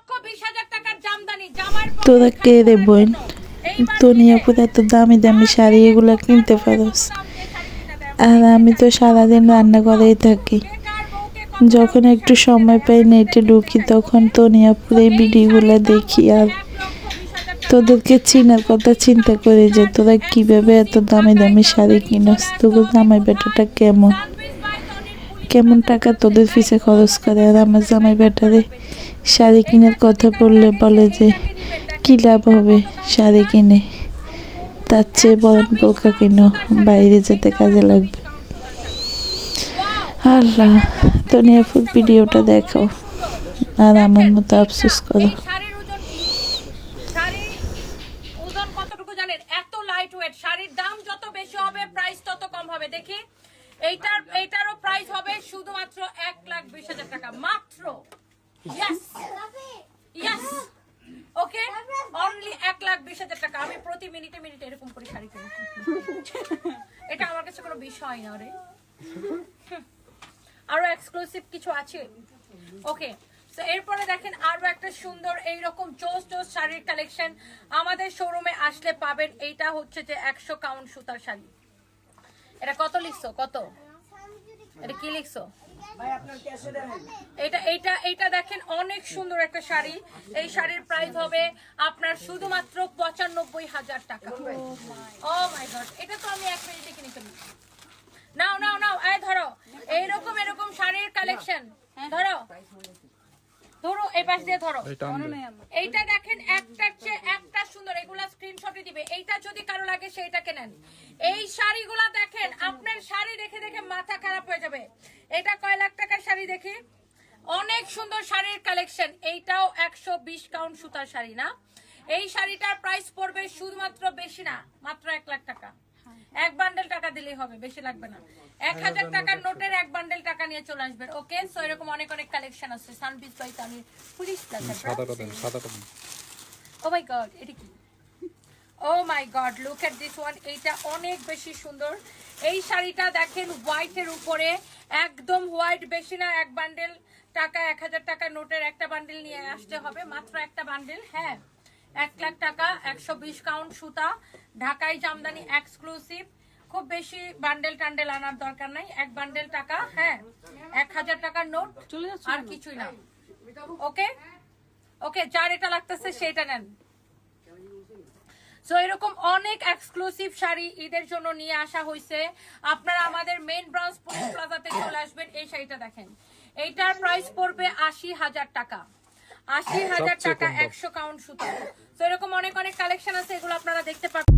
20,000 টাকার জামদানি জামার তোরা কে রে বোন, দুনিয়া পুরো এত দামি দামি শাড়ি এগুলো কিনতে পারোস, আর আমি তো সারাদিন রান্না করেই থাকি। যখন একটু সময় পাই নেটে ঢুকি তখন তনিয়াপুর এই ভিডিওগুলো দেখি, আর তোদেরকে চিনার কথা চিন্তা করি যে তোরা কিভাবে এত দামি দামি শাড়ি কিনস, তোর জামাই বেটাটা কেমন কেমন টাকা তোদের পিছে খরচ করে। আর আমার জামাই বেটারে শাড়ি কেনার কথা বললে বলে যে কী লাভ হবে শাড়ি কিনে, তার চেয়ে বরং বোরকা কিনো, বাইরে যেতে কাজে লাগবে। আল্লাহ, তনিয়াপুর ভিডিওটা দেখো আর আমার মতো আফসোস করো। শাড়ির ওজন কি? শাড়ি ওজন কতটুকু জানেন? এত লাইট ওয়েট। শাড়ির দাম যত বেশি হবে প্রাইস তত কম হবে। দেখি এইটারও প্রাইস হবে শুধুমাত্র 1,20,000 টাকা মাত্র। ইয়েস ইয়েস, ওকে, অনলি 1,20,000 টাকা। আমি প্রতি মিনিটে মিনিটে এরকম করে শাড়ি কিনি। এটা আমার কাছে কোনো বিষয় না রে। আরো এক্সক্লুসিভ কিছু আছে। ওকে, তো এরপরে দেখেন আরো একটা সুন্দর এইরকম চোস শাড়ির কালেকশন আমাদের শোরুমে আসলে পাবেন। এইটা হচ্ছে যে 100 কাউন্ট সুতার শাড়ি। এটা কত লিখছো? কত? এটা কি লিখছো? এটা দেখেন অনেক সুন্দর একটা শাড়ি। এই শাড়ির প্রাইস হবে আপনার শুধুমাত্র 95,000 টাকা। ও মাই গড, এটা তো আমি 1 মিনিটে কিনে ফেলি। নাও নাও নাও, এই ধরো এরকম শাড়ির কালেকশন। ধরো ধরো, এই পাশ দিয়ে ধরো। এইটা দেখেন একটার চেয়ে একটা সুন্দর। এগুলা স্ক্রিনশটে দিবে। এইটা যদি কারো লাগে সেইটাকে নেন। এই শাড়িগুলা দেখেন, আপনার শাড়ি দেখে দেখে মাথা খারাপ হয়ে যাবে। এটা কয় লাখ টাকার শাড়ি দেখি? অনেক সুন্দর শাড়ির কালেকশন। এইটাও 120 কাউন্ট সুতার শাড়ি না? এই শাড়িটার প্রাইস পড়বে শুধুমাত্র, বেশি না, মাত্র 1 লাখ টাকা। এক বান্ডেল টাকা দিলেই হবে, বেশি লাগবে না। 1,000 টাকার নোটের এক বান্ডেল টাকা নিয়ে চলে আসবেন। ওকে, সো এরকম অনেক অনেক কালেকশন আছে। সানপিস বাই তানির police plaza. Oh my god, এটা কি? Oh my god, look at this one. এইটা অনেক বেশি সুন্দর। এই শাড়িটা দেখেন হোয়াইটের উপরে, একদম হোয়াইট, বেশি না, এক বান্ডেল টাকা। 1,000 টাকার নোটের একটা বান্ডেল নিয়ে আসতে হবে, মাত্র একটা বান্ডেল। হ্যাঁ, 1 লাখ টাকা, 120 কাউন্ট সুতা, ঢাকাই জামদানি এক্সক্লুসিভ। খুব বেশি বান্ডেল টান্ডেল আনার দরকার নাই, এক বান্ডেল টাকা। হ্যাঁ, 1,000 টাকার নোট, আর কিছুই না। ওকে ওকে, যার এটা লাগতেছে সেটা নেন। সো এরকম অনেক এক্সক্লুসিভ শাড়ি ঈদের জন্য নিয়ে আসা হয়েছে। আপনারা আমাদের মেইন ব্রাঞ্চ পুলিশ প্লাজাতে চলে আসবেন। এই শাড়িটা দেখেন, এইটার প্রাইস পড়বে 80,000 টাকা। 80,000 টাকা, 100 কাউন্ট সুতা। তো এরকম অনেক অনেক কালেকশন আছে, এগুলো আপনারা দেখতে পাবেন।